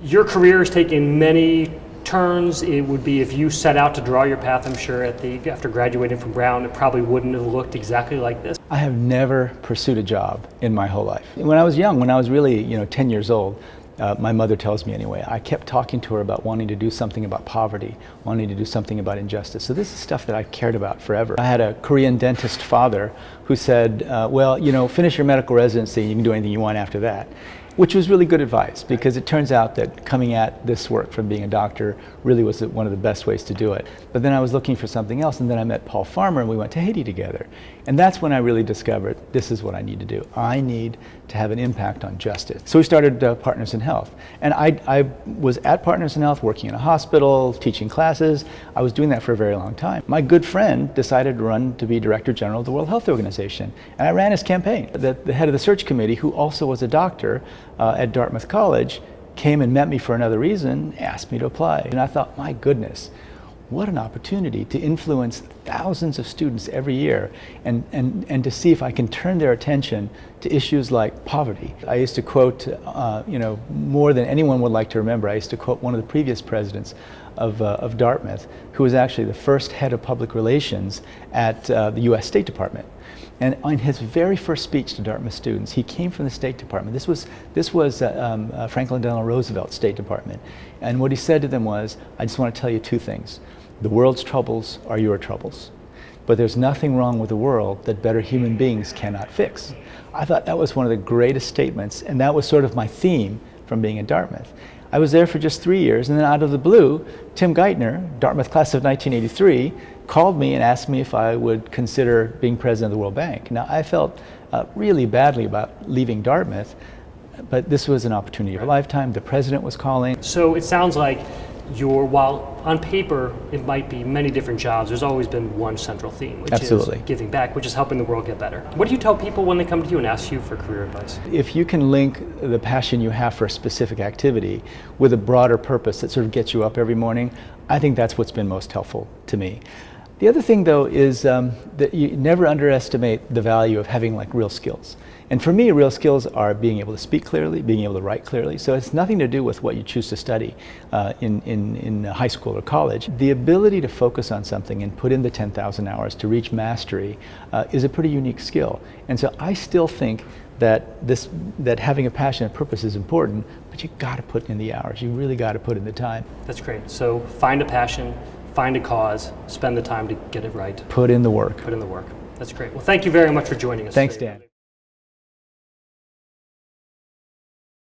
Your career has taken many turns. It would be if you set out to draw your path, I'm sure, after graduating from Brown, it probably wouldn't have looked exactly like this. I have never pursued a job in my whole life. When I was young, when I was really 10 years old, my mother tells me anyway, I kept talking to her about wanting to do something about poverty, wanting to do something about injustice. So this is stuff that I cared about forever. I had a Korean dentist father who said, finish your medical residency, you can do anything you want after that. Which was really good advice, because it turns out that coming at this work from being a doctor really was one of the best ways to do it. But then I was looking for something else, and then I met Paul Farmer, and we went to Haiti together. And that's when I really discovered this is what I need to do. I need to have an impact on justice. So we started Partners in Health. And I was at Partners in Health working in a hospital, teaching classes. I was doing that for a very long time. My good friend decided to run to be Director General of the World Health Organization. And I ran his campaign. The head of the search committee, who also was a doctor, at Dartmouth College, came and met me for another reason, asked me to apply. And I thought, my goodness, what an opportunity to influence thousands of students every year and to see if I can turn their attention to issues like poverty. I used to quote, more than anyone would like to remember, I used to quote one of the previous presidents of Dartmouth, who was actually the first head of public relations at the US State Department. And on his very first speech to Dartmouth students, he came from the State Department. This was Franklin Delano Roosevelt's State Department. And what he said to them was, I just want to tell you two things. The world's troubles are your troubles. But there's nothing wrong with the world that better human beings cannot fix. I thought that was one of the greatest statements, and that was sort of my theme from being at Dartmouth. I was there for just 3 years, and then out of the blue, Tim Geithner, Dartmouth class of 1983, called me and asked me if I would consider being president of the World Bank. Now, I felt really badly about leaving Dartmouth, but this was an opportunity of a lifetime. The president was calling. So it sounds like while on paper it might be many different jobs, there's always been one central theme, which Absolutely. is giving back, which is helping the world get better. What do you tell people when they come to you and ask you for career advice? If you can link the passion you have for a specific activity with a broader purpose that sort of gets you up every morning, I think that's what's been most helpful to me. The other thing, though, is that you never underestimate the value of having real skills. And for me, real skills are being able to speak clearly, being able to write clearly. So it's nothing to do with what you choose to study in high school or college. The ability to focus on something and put in the 10,000 hours to reach mastery is a pretty unique skill. And so I still think that having a passion and purpose is important, but you got to put in the hours. You really got to put in the time. That's great. So find a passion, find a cause, spend the time to get it right. Put in the work. Put in the work. That's great. Well, thank you very much for joining us Thanks, today. Dan.